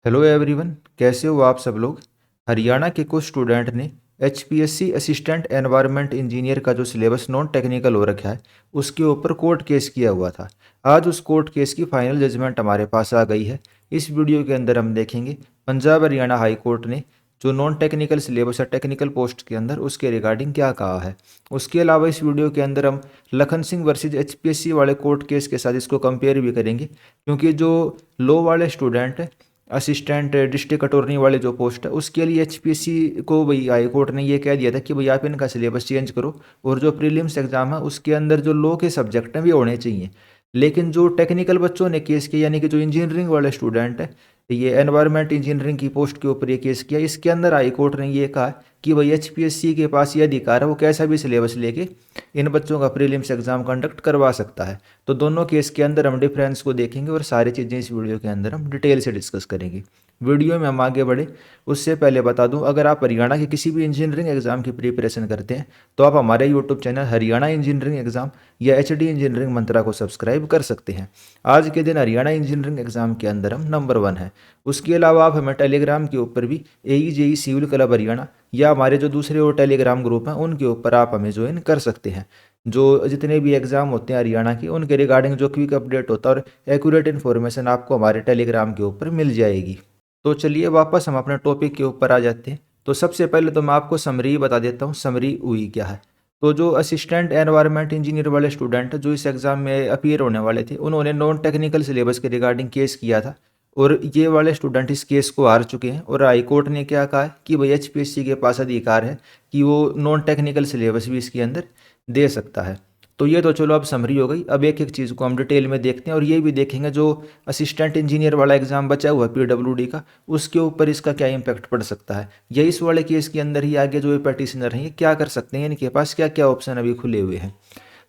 Hello everyone, कैसे हो आप सब लोग। हरियाणा के कुछ स्टूडेंट ने एचपीएससी असिस्टेंट एनवायरनमेंट इंजीनियर का जो सिलेबस नॉन टेक्निकल हो रखा है उसके ऊपर कोर्ट केस किया हुआ था। आज उस कोर्ट केस की फाइनल जजमेंट हमारे पास आ गई है। इस वीडियो के अंदर हम देखेंगे पंजाब हरियाणा हाई कोर्ट ने जो नॉन टेक्निकल सिलेबस है टेक्निकल पोस्ट के अंदर उसके रिगार्डिंग क्या कहा है। उसके अलावा इस वीडियो के अंदर हम लखन सिंह वर्सेज एचपीएससी वाले कोर्ट केस के साथ इसको कंपेयर भी करेंगे, क्योंकि जो लॉ वाले स्टूडेंट है असिस्टेंट डिस्ट्रिक्ट अटॉर्नी वाले जो पोस्ट है उसके लिए एचपीएससी को भाई हाई कोर्ट ने ये कह दिया था कि भाई आप इनका सिलेबस चेंज करो और जो प्रीलिम्स एग्जाम है उसके अंदर जो लॉ के सब्जेक्ट हैं भी होने चाहिए। लेकिन जो टेक्निकल बच्चों ने केस किया यानी कि जो इंजीनियरिंग वाले स्टूडेंट है, ये एनवायरनमेंट इंजीनियरिंग की पोस्ट के ऊपर ये केस किया, इसके अंदर हाई कोर्ट ने ये कहा कि भाई एचपीएससी के पास ये अधिकार है, वो कैसा भी सिलेबस लेके इन बच्चों का प्रीलिम्स एग्जाम कंडक्ट करवा सकता है। तो दोनों केस के अंदर हम डिफरेंस को देखेंगे और सारी चीज़ें इस वीडियो के अंदर हम डिटेल से डिस्कस करेंगे। वीडियो में हम आगे बढ़े उससे पहले बता दूं, अगर आप हरियाणा के किसी भी इंजीनियरिंग एग्जाम की प्रिपरेशन करते हैं तो आप हमारे YouTube channel Haryana engineering exam या एचडी इंजीनियरिंग मंत्रा को सब्सक्राइब कर सकते हैं। आज के दिन हरियाणा इंजीनियरिंग एग्जाम के अंदर हम नंबर 1 है। उसके अलावा आप हमें टेलीग्राम के ऊपर भी AE JE civil club Haryana या हमारे जो दूसरे और टेलीग्राम ग्रुप हैं उनके ऊपर आप हमें ज्वाइन कर सकते हैं। जो जितने भी एग्ज़ाम होते हैं हरियाणा के उनके रिगार्डिंग जो क्विक अपडेट होता है और एक्यूरेट इन्फॉर्मेशन आपको हमारे टेलीग्राम के ऊपर मिल जाएगी। तो चलिए वापस हम अपने टॉपिक के ऊपर आ जाते हैं। तो सबसे पहले तो मैं आपको समरी बता देता हूँ, समरी हुई क्या है। तो जो असिस्टेंट एनवायरनमेंट इंजीनियर वाले स्टूडेंट जो इस एग्ज़ाम में अपीयर होने वाले थे उन्होंने नॉन टेक्निकल सिलेबस के रिगार्डिंग केस किया था और ये वाले स्टूडेंट इस केस को हार चुके हैं। और हाई कोर्ट ने क्या कहा है कि भाई एचपीएससी के पास अधिकार है कि वो नॉन टेक्निकल सिलेबस भी इसके अंदर दे सकता है। तो ये तो चलो अब समरी हो गई। अब एक एक चीज़ को हम डिटेल में देखते हैं और ये भी देखेंगे जो असिस्टेंट इंजीनियर वाला एग्जाम बचा हुआ है पीडब्ल्यूडी का उसके ऊपर इसका क्या इम्पैक्ट पड़ सकता है, या इस वाले केस के अंदर ही आगे जो पेटिशनर हैं ये क्या कर सकते हैं, इनके पास क्या क्या ऑप्शन अभी खुले हुए हैं।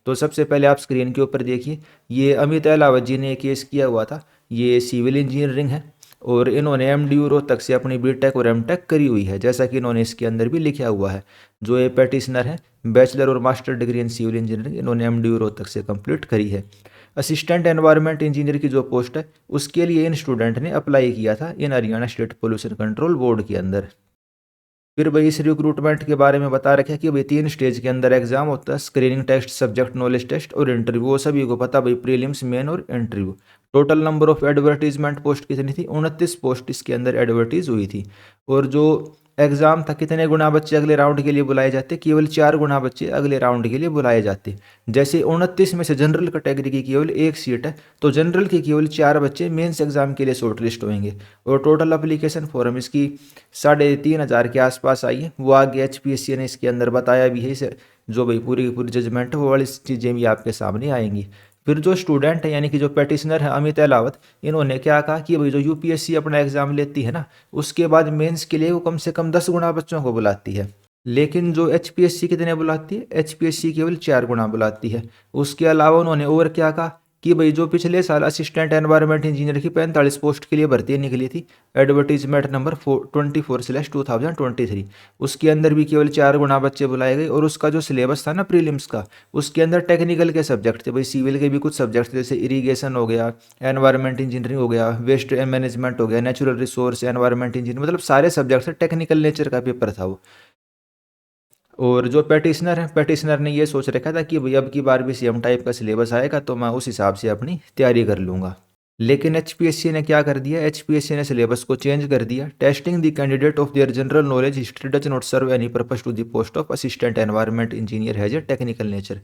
तो सबसे पहले आप स्क्रीन के ऊपर देखिए, ये अमित अहलावत जी ने केस किया हुआ था। ये सिविल इंजीनियरिंग है और इन्होंने MDU रोहतक से अपनी बीटेक और एमटेक करी हुई है, जैसा कि इन्होंने इसके अंदर भी लिखा हुआ है। जो ये पेटिशनर है बैचलर और master degree in civil engineering इन्होंने MDU रोहतक से कंप्लीट करी है। असिस्टेंट एनवायरनमेंट इंजीनियर की जो पोस्ट है उसके लिए इन स्टूडेंट ने अप्लाई किया था in Haryana state pollution control board के अंदर। फिर भाई इस रिक्रूटमेंट के बारे में बता रखा है कि भाई 3 स्टेज के अंदर एग्जाम होता है, screening test, subject knowledge test और इंटरव्यू। वो सभी को पता भाई, प्रीलिम्स, मेन और interview. Total number of advertisement post कितनी थी, 29 पोस्ट इसके अंदर एडवर्टीज हुई थी। और जो एग्जाम था कितने गुना बच्चे अगले राउंड के लिए बुलाए जाते, केवल 4 गुना बच्चे अगले राउंड के लिए बुलाए जाते। जैसे 29 में से जनरल कैटेगरी की केवल एक सीट है तो जनरल के केवल 4 बच्चे मेंस एग्जाम के लिए शॉर्ट लिस्ट होंगे। और टोटल अप्लीकेशन फॉर्म इसकी 3,500 के आसपास आई है। वो आगे एचपीएससी ने इसके अंदर बताया भी है। इसे जो भाई पूरी की पूरी जजमेंट है वो वाली चीज़ें भी आपके सामने आएंगी। फिर जो स्टूडेंट है यानी कि जो पेटिशनर है अमित अहलावत, इन्होंने क्या कहा कि भाई जो यूपीएससी अपना एग्जाम लेती है ना उसके बाद मेंस के लिए वो कम से कम 10 गुना बच्चों को बुलाती है। लेकिन जो एचपीएससी कितने बुलाती है, एचपीएससी केवल 4 गुना बुलाती है। उसके अलावा उन्होंने और क्या कहा कि भाई जो पिछले साल असिस्टेंट एनवायरनमेंट इंजीनियर की 45 पोस्ट के लिए भर्ती निकली थी, एडवर्टीजमेंट नंबर 24/2023, उसके अंदर भी केवल 4 गुना बच्चे बुलाए गए। और उसका जो सिलेबस था ना प्रीलिम्स का, उसके अंदर टेक्निकल के सब्जेक्ट थे भाई, सिविल के भी कुछ सब्जेक्ट थे जैसे इरीगेशन हो गया, एनवायरनमेंट इंजीनियरिंग हो गया, वेस्ट मैनेजमेंट हो गया, नेचुरल रिसोर्स एनवायरनमेंट इंजीनियरिंग, मतलब सारे सब्जेक्ट थे, टेक्निकल नेचर का पेपर था वो। और जो पेटिशनर है, पेटिशनर ने ये सोच रखा था कि भाई अब की बार भी सेम टाइप का सिलेबस आएगा तो मैं उस हिसाब से अपनी तैयारी कर लूँगा। लेकिन एचपीएससी ने क्या कर दिया, एचपीएससी ने सिलेबस को चेंज कर दिया। Testing the candidate of their general knowledge history does not serve any purpose to the post of assistant environment engineer has a technical nature.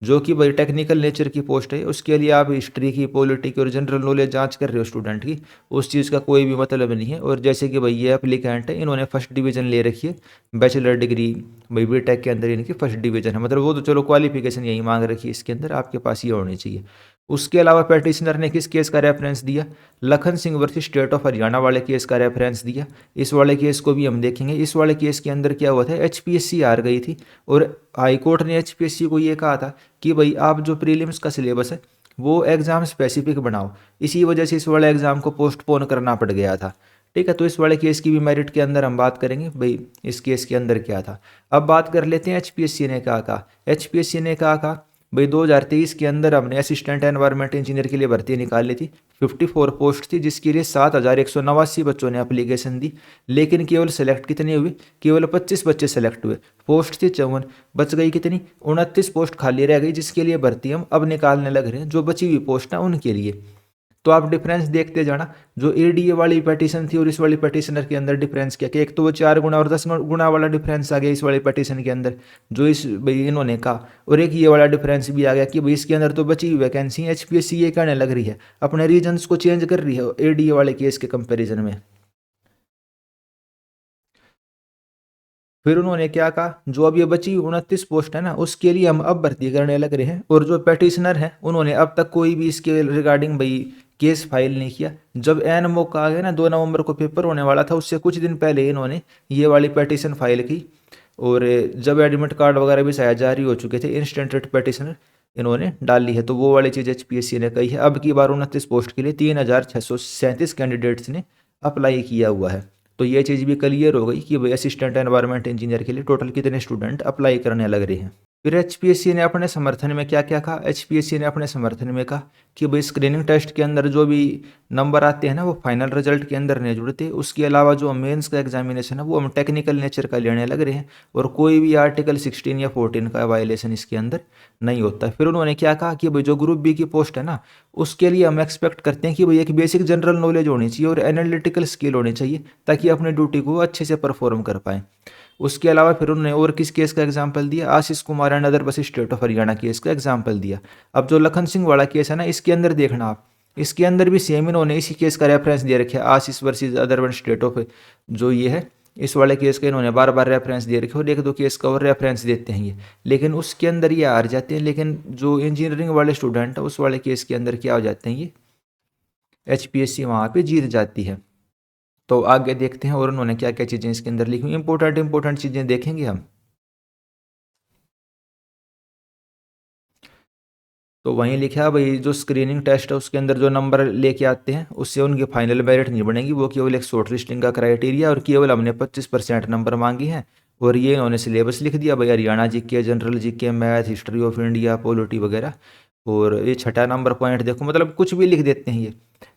जो कि भाई टेक्निकल नेचर की पोस्ट है उसके लिए आप हिस्ट्री की, पॉलिटी की और जनरल नॉलेज जांच कर रहे हो स्टूडेंट की, उस चीज़ का कोई भी मतलब नहीं है। और जैसे कि भाई ये एप्लीकेंट है, इन्होंने फर्स्ट डिवीजन ले रखी है, बैचलर डिग्री भाई बीटेक के अंदर इनकी फर्स्ट डिवीजन है, मतलब वो तो चलो क्वालिफिकेशन यही मांग रखी है, इसके अंदर आपके पास ये होनी चाहिए। उसके अलावा पेटिशनर ने किस केस का रेफरेंस दिया, Lakhan Singh versus state of Haryana वाले केस का रेफरेंस दिया। इस वाले केस को भी हम देखेंगे। इस वाले केस के अंदर क्या हुआ था, एचपीएससी हार गई थी और हाई कोर्ट ने एचपीएससी को ये कहा था कि भाई आप जो प्रीलिम्स का सिलेबस है वो एग्ज़ाम स्पेसिफिक बनाओ। इसी वजह से इस वाले एग्ज़ाम को पोस्टपोन करना पड़ गया था। ठीक है, तो इस वाले केस की भी मेरिट के अंदर हम बात करेंगे भाई इस केस के अंदर क्या था। अब बात कर लेते हैं एचपीएससी ने क्या कहा। एचपीएससी ने क्या कहा भाई 2023 के अंदर हमने असिस्टेंट एनवायरमेंट इंजीनियर के लिए भर्ती निकाली थी। 54 पोस्ट थी, जिसके लिए 7,189 बच्चों ने एप्लीकेशन दी, लेकिन केवल सेलेक्ट कितने हुए? केवल 25 बच्चे सेलेक्ट हुए। पोस्ट थी 54, बच गई कितनी? 29 पोस्ट खाली रह गई, जिसके लिए भर्ती हम अब निकालने लग रहे हैं, जो बची हुई पोस्ट है उनके लिए। तो आप डिफरेंस देखते जाना, जो एडीए वाली पटिशन थी और इस वाली पटिशनर के अंदर डिफरेंस क्या, कि एक तो वो 4 गुना और 10 गुना वाला डिफरेंस आ गया इस वाली पटिशन के अंदर, जो इस भाई इन्होंने कहा, और एक ये वाला डिफरेंस भी आ गया कि भाई इसके अंदर तो बची हुई वैकेंसी एचपीएससी ये कहने लग रही है, अपने रीजन्स को चेंज कर रही है एडीए वाले केस के कंपेरिजन में। फिर उन्होंने क्या कहा, जो अब ये बची 29 पोस्ट है ना, उसके लिए हम अब भर्ती करने लग रहे हैं, और जो पेटिशनर हैं उन्होंने अब तक कोई भी इसके रिगार्डिंग भाई केस फाइल नहीं किया। जब एन मौका आ गया ना, 2 नवंबर को पेपर होने वाला था, उससे कुछ दिन पहले इन्होंने ये वाली पेटिशन फाइल की, और जब एडमिट कार्ड वगैरह भी शायद जारी हो चुके थे, इंस्टेंट रेट पेटिशनर इन्होंने डाल ली है। तो वो वाली चीज़ एचपीएससी ने कही है, अब की बार 29 पोस्ट के लिए 3,637 कैंडिडेट्स ने अप्लाई किया हुआ है। तो ये चीज़ भी क्लियर हो गई कि भाई असिस्टेंट एनवायरमेंट इंजीनियर के लिए टोटल कितने स्टूडेंट अप्लाई करने लग रहे हैं। फिर एचपीएससी ने अपने समर्थन में क्या क्या कहा? एचपीएससी ने अपने समर्थन में कहा कि भाई स्क्रीनिंग टेस्ट के अंदर जो भी नंबर आते हैं ना, वो फाइनल रिजल्ट के अंदर नहीं जुड़ते। उसके अलावा जो मेंस का एग्जामिनेशन है वो हम टेक्निकल नेचर का लेने लग रहे हैं, और कोई भी आर्टिकल 16 या 14 का वायलेशन इसके अंदर नहीं होता। फिर उन्होंने क्या कहा कि भाई जो ग्रुप बी की पोस्ट है ना, उसके लिए हम एक्सपेक्ट करते हैं कि भाई एक बेसिक जनरल नॉलेज होनी चाहिए और एनालिटिकल स्किल होनी चाहिए, ताकि अपनी ड्यूटी को अच्छे से परफॉर्म कर पाएँ। उसके अलावा फिर उन्होंने और किस केस का एग्जाम्पल दिया? आशीष कुमार एंड अदर बस स्टेट ऑफ हरियाणा केस का एग्जाम्पल दिया। अब जो लखन सिंह वाला केस है ना, इसके अंदर देखना आप, इसके अंदर भी सेम इन्होंने इसी केस का रेफरेंस दे रखा है, Ashish versus other one state of, जो ये है इस वाले केस का इन्होंने बार बार रेफरेंस दे रखे, और एक दो केस का और रेफरेंस देते हैं ये, लेकिन उसके अंदर ये हार जाते हैं। लेकिन जो इंजीनियरिंग वाले स्टूडेंट है, उस वाले केस के अंदर क्या हो जाते हैं, ये एचपीएससी वहाँ पे जीत जाती है। तो आगे देखते हैं और उन्होंने क्या क्या चीज़ें इसके अंदर लिखी हुई, इंपॉर्टेंट चीज़ें देखेंगे हम। तो वहीं लिखा है भाई, जो स्क्रीनिंग टेस्ट है उसके अंदर जो नंबर लेके आते हैं, उससे उनकी फाइनल मेरिट नहीं बनेगी, वो केवल एक शॉर्ट लिस्टिंग का क्राइटेरिया, और केवल हमने 25% नंबर मांगी हैं। और ये इन्होंने सिलेबस लिख दिया भाई, Haryana GK, general GK, math, history of India, polity वगैरह। और ये छठा नंबर पॉइंट देखो, मतलब कुछ भी लिख देते हैं ये,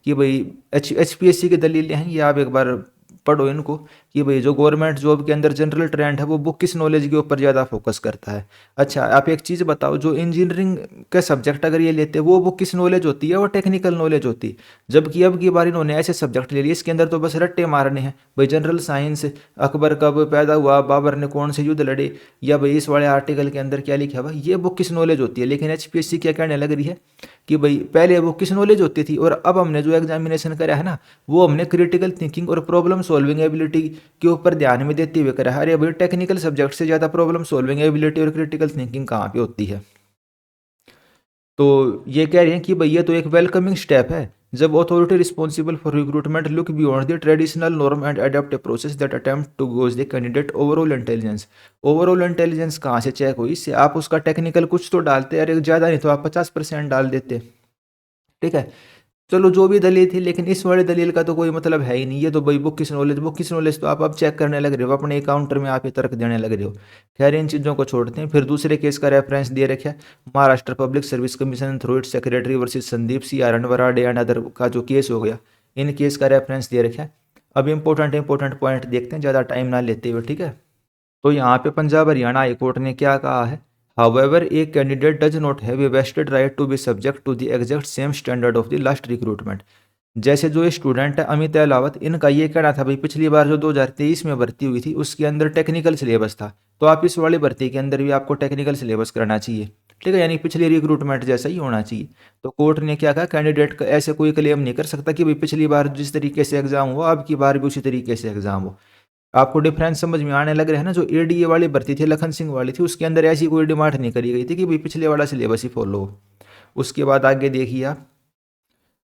कि भाई एचपीएससी की दलीलें हैं ये, आप एक बार पढ़ो इनको, कि भाई जो गवर्नमेंट जॉब के अंदर जनरल ट्रेंड है वो बुक किस नॉलेज के ऊपर ज़्यादा फोकस करता है। अच्छा, आप एक चीज़ बताओ, जो इंजीनियरिंग का सब्जेक्ट अगर ये लेते हैं, वो बुक किस नॉलेज होती है? वो टेक्निकल नॉलेज होती है। जबकि अब की बार इन्होंने ऐसे सब्जेक्ट ले लिए, इसके अंदर तो बस रट्टे मारने हैं भाई, जनरल साइंस, अकबर कब पैदा हुआ, बाबर ने कौन से युद्ध लड़े, या भाई इस वाले आर्टिकल के अंदर क्या लिखा हुआ, ये बुक किस नॉलेज होती है। लेकिन एचपीएससी क्या कहने लग रही है कि भाई पहले वो किस नॉलेज होती थी, और अब हमने जो एग्जामिनेशन करा है ना, वो हमने क्रिटिकल थिंकिंग और प्रॉब्लम सॉल्विंग एबिलिटी के ऊपर ध्यान में देते हुए करा है। अरे भाई, टेक्निकल सब्जेक्ट से ज़्यादा प्रॉब्लम सॉल्विंग एबिलिटी और क्रिटिकल थिंकिंग कहाँ पे होती है? तो ये कह रहे हैं कि भाई ये तो एक वेलकमिंग स्टेप है, जब authority responsible for recruitment look beyond the traditional norm and adopt a process that attempt to gauge the candidate overall intelligence. Overall intelligence कहाँ से चेक हुई? इससे आप उसका टेक्निकल कुछ तो डालते, अरे ज़्यादा नहीं तो आप 50% डाल देते। ठीक है, चलो जो भी दलील थी, लेकिन इस वाले दलील का तो कोई मतलब है ही नहीं। ये तो भाई बुक किस नॉलेज तो आप अब चेक करने लग रहे हो, अपने काउंटर में आप ये तर्क देने लग रहे हो। खैर, इन चीज़ों को छोड़ते हैं। फिर दूसरे केस का रेफरेंस दे रखा है, Maharashtra public service commission through it secretary versus Sandeep C Aran Varade and other का जो केस हो गया, इन केस का रेफरेंस दे रखा है। अब इंपॉर्टेंट पॉइंट देखते हैं, ज़्यादा टाइम ना लेते हुए। ठीक है, तो यहाँ पे पंजाब हरियाणा हाई कोर्ट ने क्या कहा है? However, a candidate does not have a vested right to be subject to the exact same standard of the last recruitment। जैसे जो स्टूडेंट है अमित अहलावत, इनका ये कहना था भाई, पिछली बार जो 2023 में भर्ती हुई थी उसके अंदर टेक्निकल सिलेबस था, तो आप इस वाली भर्ती के अंदर भी आपको टेक्निकल सिलेबस करना चाहिए। ठीक है, यानी पिछली रिक्रूटमेंट जैसा ही होना चाहिए। तो कोर्ट ने क्या कहा, कैंडिडेट का ऐसे कोई क्लेम नहीं कर सकता कि भाई पिछली बार जिस तरीके से एग्जाम हुआ, अब की बार भी उसी तरीके से एग्जाम हो। आपको डिफरेंस समझ में आने लग रहा है ना? जो एडीए वाली भर्ती थी, लखन सिंह वाली थी, उसके अंदर ऐसी कोई डिमांड नहीं करी गई थी कि भाई पिछले वाला सिलेबस ही फॉलो हो। उसके बाद आगे देखिए आप,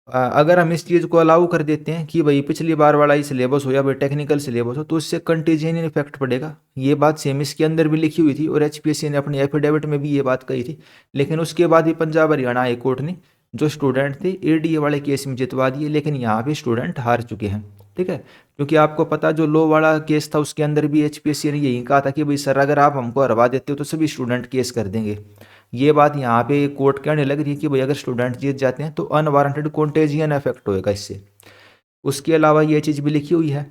अगर हम इस चीज़ को अलाउ कर देते हैं कि भाई पिछली बार वाला ही सिलेबस हो या भाई टेक्निकल सिलेबस हो, तो उससे कंटीजेनियन इफेक्ट पड़ेगा। ये बात सेम इसके अंदर भी लिखी हुई थी, और एचपीएससी ने अपनी एफिडेविट में भी ये बात कही थी। लेकिन उसके बाद भी पंजाब हरियाणा हाई कोर्ट ने जो स्टूडेंट थे एडीए वाले केस में जितवा दिए, लेकिन यहाँ पे स्टूडेंट हार चुके हैं। ठीक है, क्योंकि आपको पता, जो लॉ वाला केस था उसके अंदर भी एचपीएससी ने यही कहा था कि भाई सर, अगर आप हमको हरवा देते हो तो सभी स्टूडेंट केस कर देंगे। ये बात यहाँ पे कोर्ट कहने लग रही है कि भाई अगर स्टूडेंट जीत जाते हैं तो अनवारंटेड कॉन्टेजियन इफेक्ट होएगा इससे। उसके अलावा ये चीज़ भी लिखी हुई है,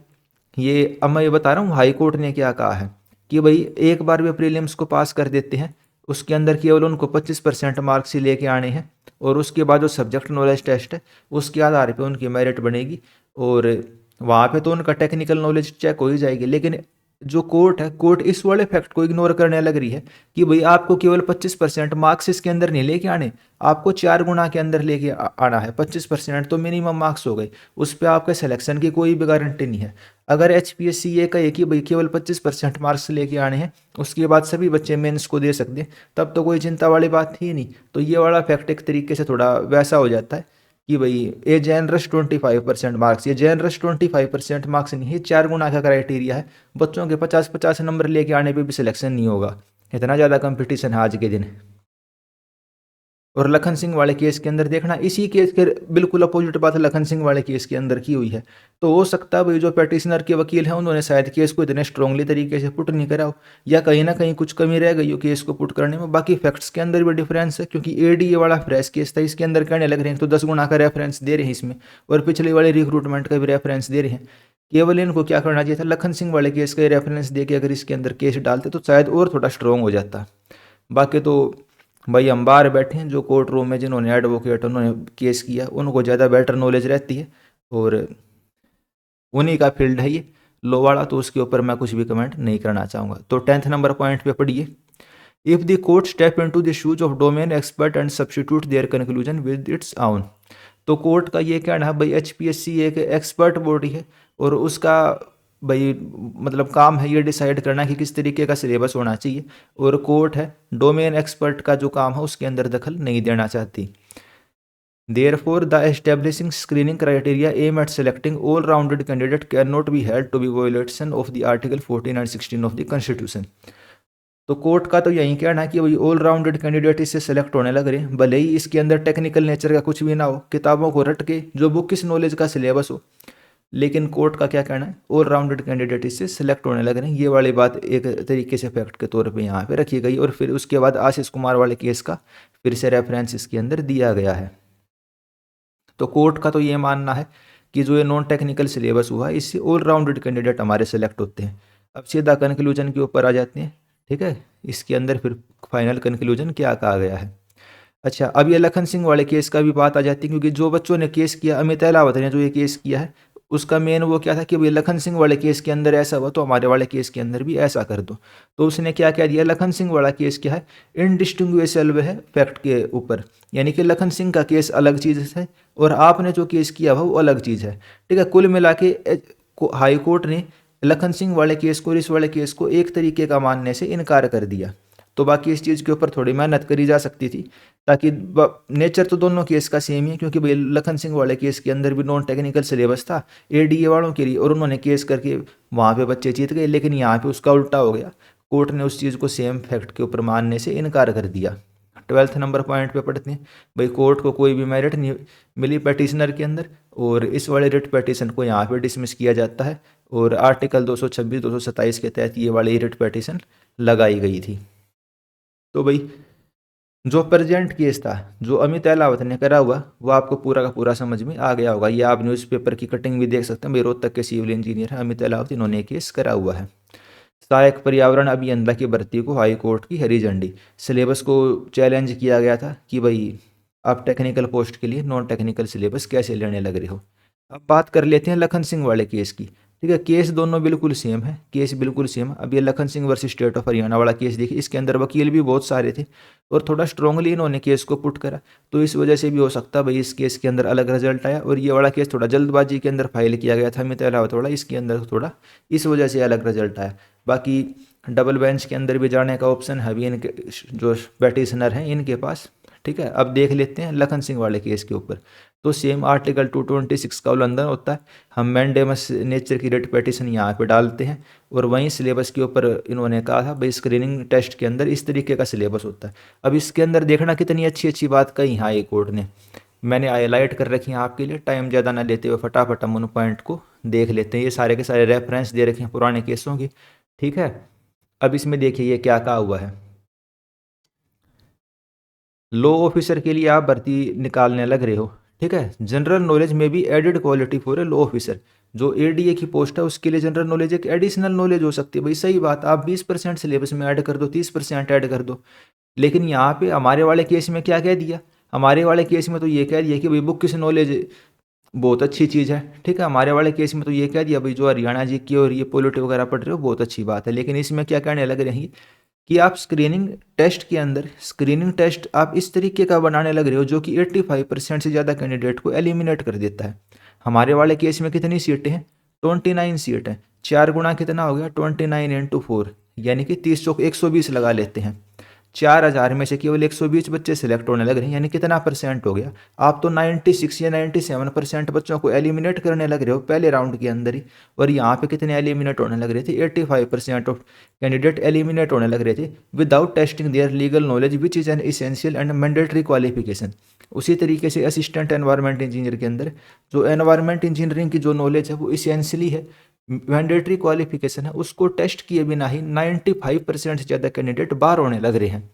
ये अब मैं ये बता रहा हूँ हाई कोर्ट ने क्या कहा है कि भाई एक बार वे प्रीलिम्स को पास कर देते हैं, उसके अंदर केवल उनको 25% मार्क्स ही लेके आने हैं, और उसके बाद जो सब्जेक्ट नॉलेज टेस्ट है उसके आधार पे उनकी मेरिट बनेगी, और वहाँ पे तो उनका टेक्निकल नॉलेज चेक हो ही जाएगी। लेकिन जो कोर्ट है, कोर्ट इस वाले फैक्ट को इग्नोर करने लग रही है कि भाई आपको केवल 25% मार्क्स इसके अंदर नहीं लेके आने, आपको 4 गुना के अंदर लेके आना है। 25% तो मिनिमम मार्क्स हो गए, उस पर आपके सिलेक्शन की कोई भी गारंटी नहीं है। अगर HPSC ये कहे कि भाई केवल 25% मार्क्स लेके आने हैं, उसके बाद सभी बच्चे मेंस को दे सकते हैं, तब तो कोई चिंता वाली बात ही नहीं। तो ये वाला फैक्ट एक तरीके से थोड़ा वैसा हो जाता है कि भाई ये जेनरस 25% मार्क्स, ये जेनरस 25% मार्क्स नहीं है, 4 गुना का क्राइटेरिया है। बच्चों के 50-50 नंबर लेके आने पे भी सिलेक्शन नहीं होगा, इतना ज़्यादा कंपटीशन है आज के दिन। और लखन सिंह वाले केस के अंदर देखना, इसी केस के बिल्कुल अपोजिट बात लखन सिंह वाले केस के अंदर की हुई है। तो हो सकता है भाई जो पेटिशनर के वकील हैं उन्होंने शायद केस को इतने स्ट्रांगली तरीके से पुट नहीं करा हो, या कहीं ना कहीं कुछ कमी रह गई हो केस को पुट करने में। बाकी फैक्ट्स के अंदर भी डिफरेंस है, क्योंकि ADA वाला फ्रेश केस था, इसके अंदर कहने लग रहे हैं तो 10 गुना का रेफरेंस दे रहे हैं इसमें, और पिछले वाले रिक्रूटमेंट का भी रेफरेंस दे रहे हैं। केवल इनको क्या करना चाहिए था, लखन सिंह वाले केस का रेफरेंस दे के अगर इसके अंदर केस डालते तो शायद और थोड़ा स्ट्रॉन्ग हो जाता। बाकी तो भाई हम बाहर बैठे हैं, जो कोर्ट रूम में जिन्होंने एडवोकेट उन्होंने केस किया उनको ज़्यादा बेटर नॉलेज रहती है, और उन्हीं का फील्ड है ये लॉ वाला, तो उसके ऊपर मैं कुछ भी कमेंट नहीं करना चाहूँगा। तो 10th नंबर पॉइंट पे पढ़िए, if the court step into the shoes of domain expert and substitute their conclusion with its own. तो कोर्ट का ये कहना है भाई HPSC एक एक्सपर्ट बॉडी है, और उसका भाई मतलब काम है ये डिसाइड करना कि किस तरीके का सिलेबस होना चाहिए, और कोर्ट है डोमेन एक्सपर्ट का जो काम है उसके अंदर दखल नहीं देना चाहती। Therefore, the establishing screening criteria aim at selecting all-rounded candidate cannot be held to be violation of the Article 14 and 16 of the Constitution। तो कोर्ट का तो यही कहना है कि वही ऑल राउंडेड कैंडिडेट इससे सेलेक्ट होने लग रहे हैं, भले ही इसके अंदर टेक्निकल नेचर का कुछ भी ना हो, किताबों को रट के जो बुक किस नॉलेज का सिलेबस हो, लेकिन कोर्ट का क्या कहना है, ऑल राउंडेड कैंडिडेट इससे सेलेक्ट होने लग रहे हैं। ये वाली बात एक तरीके से फैक्ट के तौर पे यहाँ पे रखी गई, और फिर उसके बाद आशीष कुमार वाले केस का फिर से रेफरेंस इसके अंदर दिया गया है। तो कोर्ट का तो ये मानना है कि जो ये नॉन टेक्निकल सिलेबस हुआ है इससे ऑल राउंडेड कैंडिडेट हमारे सेलेक्ट होते हैं। अब सीधा कंक्लूजन के ऊपर आ जाते हैं, ठीक है। इसके अंदर फिर फाइनल कंक्लूजन क्या कहा गया है। अच्छा, अब ये लखन सिंह वाले केस का भी बात आ जाती है, क्योंकि जो बच्चों ने केस किया, अमित अहलावत ने जो ये केस किया है, उसका मेन वो क्या था कि भाई लखन सिंह वाले केस के अंदर ऐसा हुआ तो हमारे वाले केस के अंदर भी ऐसा कर दो। तो उसने क्या कह दिया, लखन सिंह वाला केस क्या है, इनडिस्टिंग्विशेबल है फैक्ट के ऊपर, यानी कि लखन सिंह का केस अलग चीज़ है और आपने जो केस किया हुआ वो अलग चीज़ है, ठीक है। कुल मिला के हाई कोर्ट ने लखन सिंह वाले केस को और इस वाले केस को एक तरीके का मानने से इनकार कर दिया। तो बाकी इस चीज़ के ऊपर थोड़ी मेहनत करी जा सकती थी, ताकि नेचर तो दोनों केस का सेम ही है, क्योंकि भाई लखन सिंह वाले केस के अंदर भी नॉन टेक्निकल सिलेबस था ADA वालों के लिए, और उन्होंने केस करके वहाँ पे बच्चे जीत गए। लेकिन यहाँ पे उसका उल्टा हो गया, कोर्ट ने उस चीज़ को सेम फैक्ट के ऊपर मानने से इनकार कर दिया। 12th नंबर पॉइंट पे पढ़ते हैं, भाई कोर्ट को कोई भी मेरिट नहीं मिली पेटिशनर के अंदर, और इस वाले रिट पेटिशन को यहाँ पे डिसमिस किया जाता है, और आर्टिकल 226 227 के तहत ये वाली रिट पेटिशन लगाई गई थी। तो भाई जो प्रेजेंट केस था जो अमित अहलावत ने करा हुआ वो आपको पूरा का पूरा समझ में आ गया होगा। ये आप न्यूज़पेपर की कटिंग भी देख सकते हैं, भाई रोहतक के सिविल इंजीनियर हैं अमित अहलावत, इन्होंने केस करा हुआ है। सहायक पर्यावरण अभियंता की भर्ती को हाई कोर्ट की हरी झंडी। सिलेबस को चैलेंज किया गया था कि भाई आप टेक्निकल पोस्ट के लिए नॉन टेक्निकल सिलेबस कैसे लेने लग रहे हो। अब बात कर लेते हैं लखन सिंह वाले केस की, ठीक है। केस दोनों बिल्कुल सेम है, केस बिल्कुल सेम। अब ये Lakhan Singh versus state of Haryana वाला केस देखिए, इसके अंदर वकील भी बहुत सारे थे और थोड़ा स्ट्रांगली इन्होंने केस को पुट करा, तो इस वजह से भी हो सकता है भाई इस केस के अंदर अलग रिजल्ट आया। और ये वाला केस थोड़ा जल्दबाजी के अंदर फाइल किया गया था अमित अहलावत वाला, इसके अंदर थोड़ा इस वजह से अलग रिजल्ट आया। बाकी डबल बेंच के अंदर भी जाने का ऑप्शन है अभी इनके जो पेटिशनर हैं इनके पास, ठीक है। अब देख लेते हैं लखन सिंह वाले केस के ऊपर। तो सेम आर्टिकल 226 का उल्लंघन होता है, हम मैंडेमस नेचर की रेट पेटिशन यहाँ पे डालते हैं, और वहीं सिलेबस के ऊपर इन्होंने कहा था भाई स्क्रीनिंग टेस्ट के अंदर इस तरीके का सिलेबस होता है। अब इसके अंदर देखना कितनी अच्छी अच्छी बात कही हाई कोर्ट ने, मैंने हाईलाइट कर रखी हैं आपके लिए, टाइम ज़्यादा ना लेते हुए फटाफट हम उन पॉइंट को देख लेते हैं। ये सारे के सारे रेफरेंस दे रखे हैं पुराने केसों की, ठीक है। अब इसमें देखिए ये क्या कहा हुआ है, लो ऑफिसर के लिए आप भर्ती निकालने लग रहे हो, ठीक है। जनरल नॉलेज में भी added quality for a low officer, जो एडीए की पोस्ट है उसके लिए जनरल नॉलेज एक एडिशनल नॉलेज हो सकती है। भाई सही बात, आप 20% सिलेबस में ऐड कर दो, 30% ऐड कर दो। लेकिन यहाँ पे हमारे वाले केस में क्या कह दिया, हमारे वाले केस में तो ये कह दिया कि भाई बुक किस नॉलेज बहुत अच्छी चीज़ है, ठीक है। हमारे वाले केस में तो ये कह दिया भाई जो हरियाणा जी की और ये पॉलिटी वगैरह पढ़ रहे हो बहुत अच्छी बात है। लेकिन इसमें क्या कहने लग रहे हैं कि आप स्क्रीनिंग टेस्ट के अंदर, स्क्रीनिंग टेस्ट आप इस तरीके का बनाने लग रहे हो जो कि 85% से ज़्यादा कैंडिडेट को एलिमिनेट कर देता है। हमारे वाले केस में कितनी सीटें हैं, 29 सीट हैं। 4 गुना कितना हो गया, 29 × 4, यानी कि 120 लगा लेते हैं। 4,000 में से केवल 120 बच्चे सिलेक्ट होने लग रहे हैं, यानी कितना परसेंट हो गया। आप तो 96 या 97% बच्चों को एलिमिनेट करने लग रहे हो पहले राउंड के अंदर ही। और यहाँ पे कितने एलिमिनेट होने लग रहे थे, 85% ऑफ कैंडिडेट एलिमिनेट होने लग रहे थे without testing their legal knowledge which is an essential and mandatory qualification. उसी तरीके से असिस्टेंट एनवायरमेंट इंजीनियर के अंदर जो एनवायरमेंट इंजीनियरिंग की जो नॉलेज है वो इसेंशियली है, मैंडेटरी क्वालिफिकेशन है, उसको टेस्ट किए बिना ही 95% से ज़्यादा कैंडिडेट बाहर होने लग रहे हैं।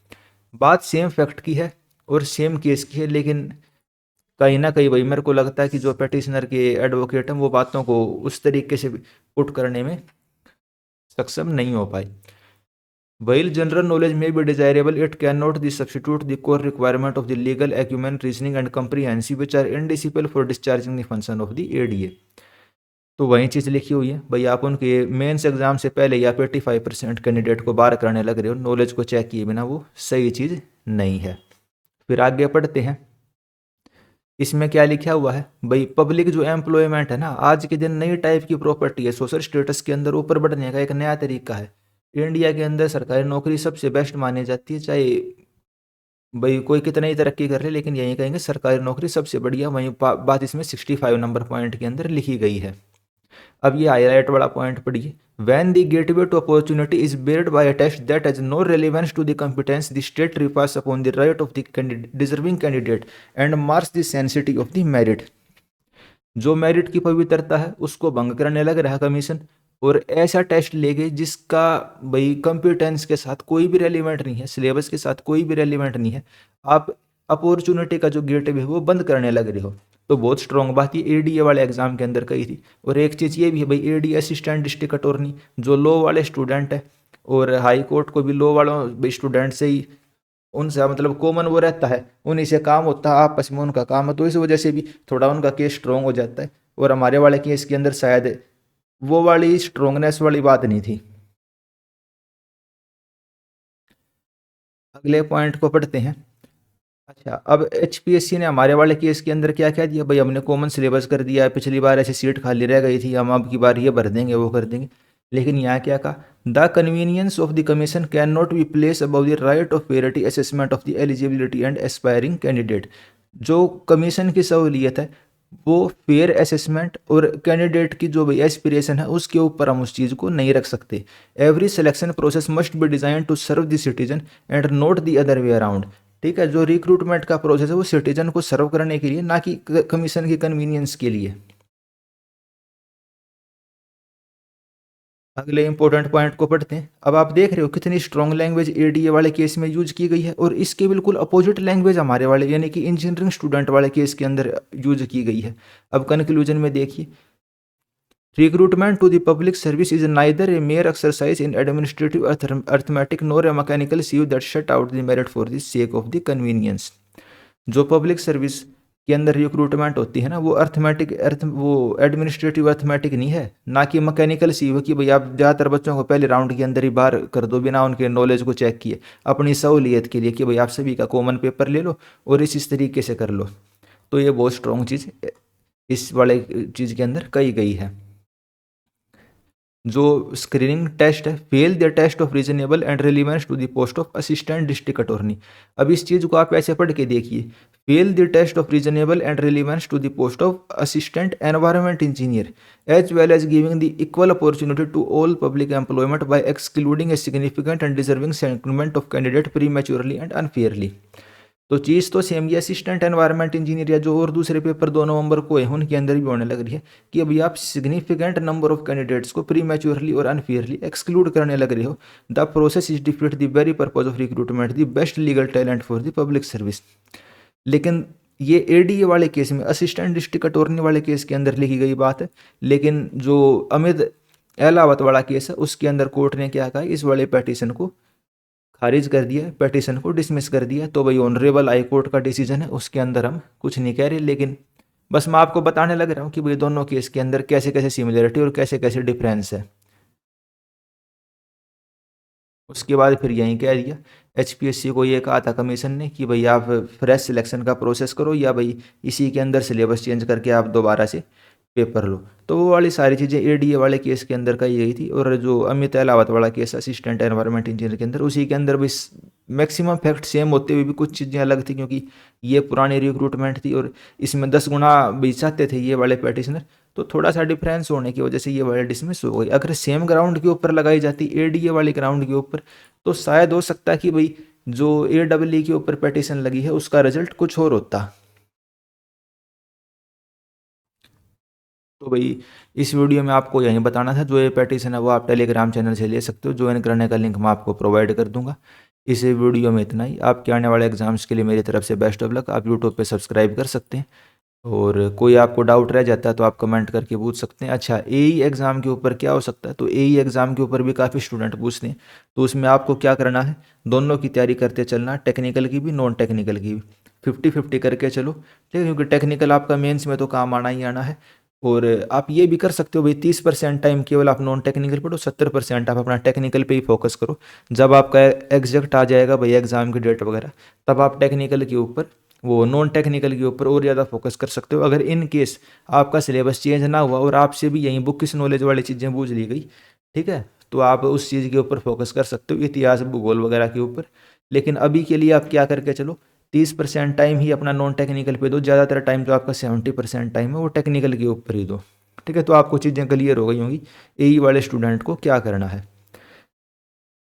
बात सेम फैक्ट की है और सेम केस की है, लेकिन कहीं ना कहीं भाई मेरे को लगता है कि जो पेटिशनर के एडवोकेट हैं वो बातों को उस तरीके से पुट करने में सक्षम नहीं हो पाए। While general knowledge may be desirable, it cannot substitute the core requirement of the legal acumen, reasoning, and comprehension, which are indispensable for discharging the function of the ADA। तो वही चीज़ लिखी हुई है भाई, आप उनके मेंस एग्जाम से पहले या 85% कैंडिडेट को बाहर करने लग रहे हो नॉलेज को चेक किए बिना, वो सही चीज़ नहीं है। फिर आगे पढ़ते हैं, इसमें क्या लिखा हुआ है भाई, पब्लिक जो एम्प्लॉयमेंट है ना, आज के दिन नई टाइप की प्रॉपर्टी है। सोशल स्टेटस के अंदर ऊपर बढ़ने का एक नया तरीका है। इंडिया के अंदर सरकारी नौकरी सबसे बेस्ट मानी जाती है, चाहे भाई कोई कितना ही तरक्की कर ले, लेकिन यही कहेंगे सरकारी नौकरी सबसे बढ़िया। वहीं बात इसमें 65 नंबर पॉइंट के अंदर लिखी गई है। अब ये हाईलाइट वाला पॉइंट पढ़िए, when the gateway to opportunity is barred by a test that has no relevance to the competence the state repose upon the right of the deserving candidate and marks the sanctity of the merit. जो merit की पवित्रता है उसको भंग करने लग रहा है कमीशन, और ऐसा टेस्ट ले गए जिसका भाई कंप्यूटेंस के साथ कोई भी रेलिवेंट नहीं है, सिलेबस के साथ कोई भी रेलिवेंट नहीं है। आप अपॉर्चुनिटी का जो गेट है वो बंद करने लग रहे हो। तो बहुत स्ट्रॉन्ग बात ये एडीए वाले एग्जाम के अंदर कही थी। और एक चीज़ ये भी है भाई, एडीए असिस्टेंट डिस्ट्रिक्ट अटॉर्नी जो लॉ वाले स्टूडेंट है, और हाई कोर्ट को भी लॉ वालों भाई स्टूडेंट से ही उनसे मतलब कॉमन वो रहता है, उन्हीं से काम होता है, आपस में उनका काम है, तो इस वजह से भी थोड़ा उनका केस स्ट्रॉन्ग हो जाता है। और हमारे वाले केस के अंदर शायद वो वाली स्ट्रोंगनेस वाली बात नहीं थी। अगले पॉइंट को पढ़ते हैं। अच्छा, अब एचपीएससी ने हमारे वाले केस के अंदर क्या क्या दिया भाई, हमने कॉमन सिलेबस कर दिया है, पिछली बार ऐसी सीट खाली रह गई थी, हम अब की बार ये भर देंगे वो कर देंगे। लेकिन यहाँ क्या कहा, the convenience of the commission can not be place about the right of parity assessment of the eligibility and aspiring candidate. जो कमीशन की सहूलियत है वो फेयर असेसमेंट और कैंडिडेट की जो भी एस्पिरेशन है उसके ऊपर हम उस चीज़ को नहीं रख सकते। Every selection process must be design to serve the citizen and not the other way around. ठीक है, जो रिक्रूटमेंट का प्रोसेस है वो सिटीजन को सर्व करने के लिए, ना कि कमीशन की कन्वीनियंस के लिए। अगले इंपॉर्टेंट पॉइंट को पढ़ते हैं। अब आप देख रहे हो कितनी स्ट्रॉन्ग लैंग्वेज एडीए वाले केस में यूज की गई है, और इसके बिल्कुल अपोजिट लैंग्वेज हमारे वाले यानी कि इंजीनियरिंग स्टूडेंट वाले केस के अंदर यूज की गई है। अब कंक्लूजन में देखिए, recruitment to the public service is neither a mere exercise in administrative arithmetic nor a mechanical sieve that shut out the merit for the sake of the convenience। जो public service के अंदर recruitment होती है ना, वो वो administrative arithmetic नहीं है, ना कि मैकेनिकल सीव कि भाई आप ज़्यादातर बच्चों को पहले राउंड के अंदर ही बाहर कर दो बिना उनके नॉलेज को चेक किए, अपनी सहूलियत के लिए कि भाई आप सभी का कॉमन पेपर ले लो और इस तरीके से कर लो। तो ये बहुत स्ट्रॉन्ग चीज़ इस वाले चीज़ के अंदर कही गई है। जो स्क्रीनिंग टेस्ट है, fail the test of reasonable and relevance to the post of assistant district attorney. अब इस चीज़ को आप ऐसे पढ़ के देखिए, fail the test of reasonable and relevance to the post of assistant environment engineer as well as giving the equal opportunity to all public employment by excluding a significant and deserving settlement of candidate prematurely and unfairly. तो चीज़ तो same ही assistant environment engineer या जो और दूसरे paper 2 नवंबर को है उनके अंदर भी होने लग रही है कि अभी आप सिग्निफिकेंट नंबर ऑफ कैंडिडेट्स को प्री मैच्योरली और अनफेयरली एक्सक्लूड करने लग रहे हो। The process is defeat the very purpose of recruitment the best legal talent for the public service. लेकिन ये एडीए वाले केस में, असिस्टेंट डिस्ट्रिक्ट अटॉर्नी वाले केस के अंदर लिखी गई बात है। लेकिन जो अमित एलावत वाला केस है उसके अंदर कोर्ट ने क्या कहा, इस वाले पेटिशन को खारिज कर दिया, पेटिशन को डिसमिस कर दिया। तो भाई ऑनरेबल हाई कोर्ट का डिसीजन है, उसके अंदर हम कुछ नहीं कह रहे। लेकिन बस मैं आपको बताने लग रहा हूँ कि भाई दोनों केस के अंदर कैसे कैसे सिमिलरिटी और कैसे कैसे डिफरेंस है। उसके बाद फिर यहीं कह दिया एचपीएससी को, ये कहा था कमीशन ने कि भाई आप फ्रेश सिलेक्शन का प्रोसेस करो या भाई इसी के अंदर सिलेबस चेंज करके आप दोबारा से पेपर लो। तो वो वाली सारी चीज़ें एडीए वाले केस के अंदर का यही थी। और जो अमित अहलावत वाला केस असिस्टेंट एनवायरनमेंट इंजीनियर के अंदर, उसी के अंदर भी मैक्सिमम फैक्ट सेम होते हुए भी कुछ चीज़ें अलग थी, क्योंकि ये पुरानी रिक्रूटमेंट थी और इसमें 10 गुना भी चाहते थे ये वाले पेटिशनर। तो थोड़ा सा डिफरेंस होने की वजह से ये वाले डिसमिस हो गई। अगर सेम ग्राउंड के ऊपर लगाई जाती एडीए वाले ग्राउंड के ऊपर, तो शायद हो सकता है कि भाई जो एडब्ल्यू के ऊपर पेटिशन लगी है उसका रिजल्ट कुछ और होता। तो भाई इस वीडियो में आपको यही बताना था, जो ये पेटिशन है वो आप टेलीग्राम चैनल से ले सकते हो, ज्वाइन करने का लिंक मैं आपको प्रोवाइड कर दूंगा। इस वीडियो में इतना ही। आपके आने वाले एग्जाम्स के लिए मेरी तरफ से बेस्ट ऑफ लक। आप यूट्यूब पे सब्सक्राइब कर सकते हैं और कोई आपको डाउट रह जाता है तो आप कमेंट करके पूछ सकते हैं। अच्छा, एई एग्ज़ाम के ऊपर क्या हो सकता है, तो एई एग्ज़ाम के ऊपर भी काफ़ी स्टूडेंट पूछते हैं। तो उसमें आपको क्या करना है, दोनों की तैयारी करते चलना, टेक्निकल की भी नॉन टेक्निकल की भी 50-50 करके चलो, ठीक है, क्योंकि टेक्निकल आपका मेंस में तो काम आना ही आना है। और आप ये भी कर सकते हो भाई 30% टाइम केवल आप नॉन टेक्निकल पढ़ो, 70% आप अपना टेक्निकल पे ही फोकस करो। जब आपका एग्जैक्ट आ जाएगा भाई एग्ज़ाम की डेट वगैरह, तब आप टेक्निकल के ऊपर, वो नॉन टेक्निकल के ऊपर और ज़्यादा फोकस कर सकते हो। अगर इन केस आपका सिलेबस चेंज ना हुआ और आपसे भी यहीं बुक किस नॉलेज वाली चीज़ें पूछ ली गई, ठीक है, तो आप उस चीज़ के ऊपर फोकस कर सकते हो, इतिहास भूगोल वगैरह के ऊपर। लेकिन अभी के लिए आप क्या करके चलो, 30% टाइम ही अपना नॉन टेक्निकल पे दो, ज़्यादातर टाइम जो आपका 70% टाइम है वो टेक्निकल के ऊपर ही दो। ठीक है, तो आपको चीज़ें क्लियर हो गई होंगी एई वाले स्टूडेंट को क्या करना है।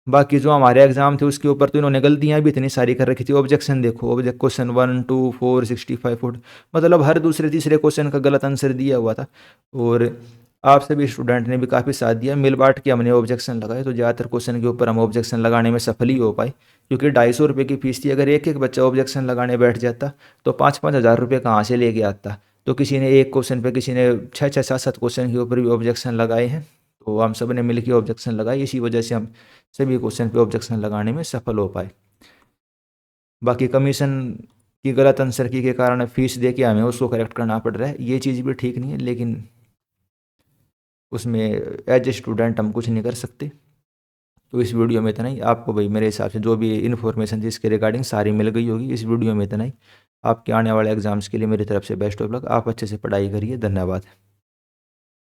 बाकी जो हमारे एग्जाम थे उसके ऊपर तो इन्होंने गलतियां भी इतनी सारी कर रखी थी। ऑब्जेक्शन देखो, ऑब्जेक्ट क्वेश्चन 1, 2, 4, 65 फुट, मतलब हर दूसरे तीसरे क्वेश्चन का गलत आंसर दिया हुआ था। और आप सभी स्टूडेंट ने भी काफ़ी साथ दिया, मिल बांट के हमने ऑब्जेक्शन लगाए। तो ज़्यादातर क्वेश्चन के ऊपर हम ऑब्जेक्शन लगाने में सफल ही हो पाए, क्योंकि 250 रुपये की फीस थी। अगर एक एक बच्चा ऑब्जेक्शन लगाने बैठ जाता तो 5-5 हज़ार रुपये कहाँ से लेके आता। तो किसी ने एक क्वेश्चन पे, किसी ने 6-6, 7-7 क्वेश्चन के ऊपर भी ऑब्जेक्शन लगाए हैं। तो हम सब ने मिलकर ऑब्जेक्शन लगाए, इसी वजह से हम सभी क्वेश्चन पे ऑब्जेक्शन लगाने में सफल हो पाए। बाकी कमीशन की गलत आंसर की के कारण फीस दे के हमें उसको करेक्ट करना पड़ रहा है, ये चीज़ भी ठीक नहीं है। लेकिन उसमें एज ए स्टूडेंट हम कुछ नहीं कर सकते। तो इस वीडियो में इतना ही। आपको भाई मेरे हिसाब से जो भी इन्फॉर्मेशन थी इसके रिगार्डिंग सारी मिल गई होगी। इस वीडियो में इतना ही। आपके आने वाले एग्जाम्स के लिए मेरी तरफ से बेस्ट ऑफ लक। आप अच्छे से पढ़ाई करिए। धन्यवाद।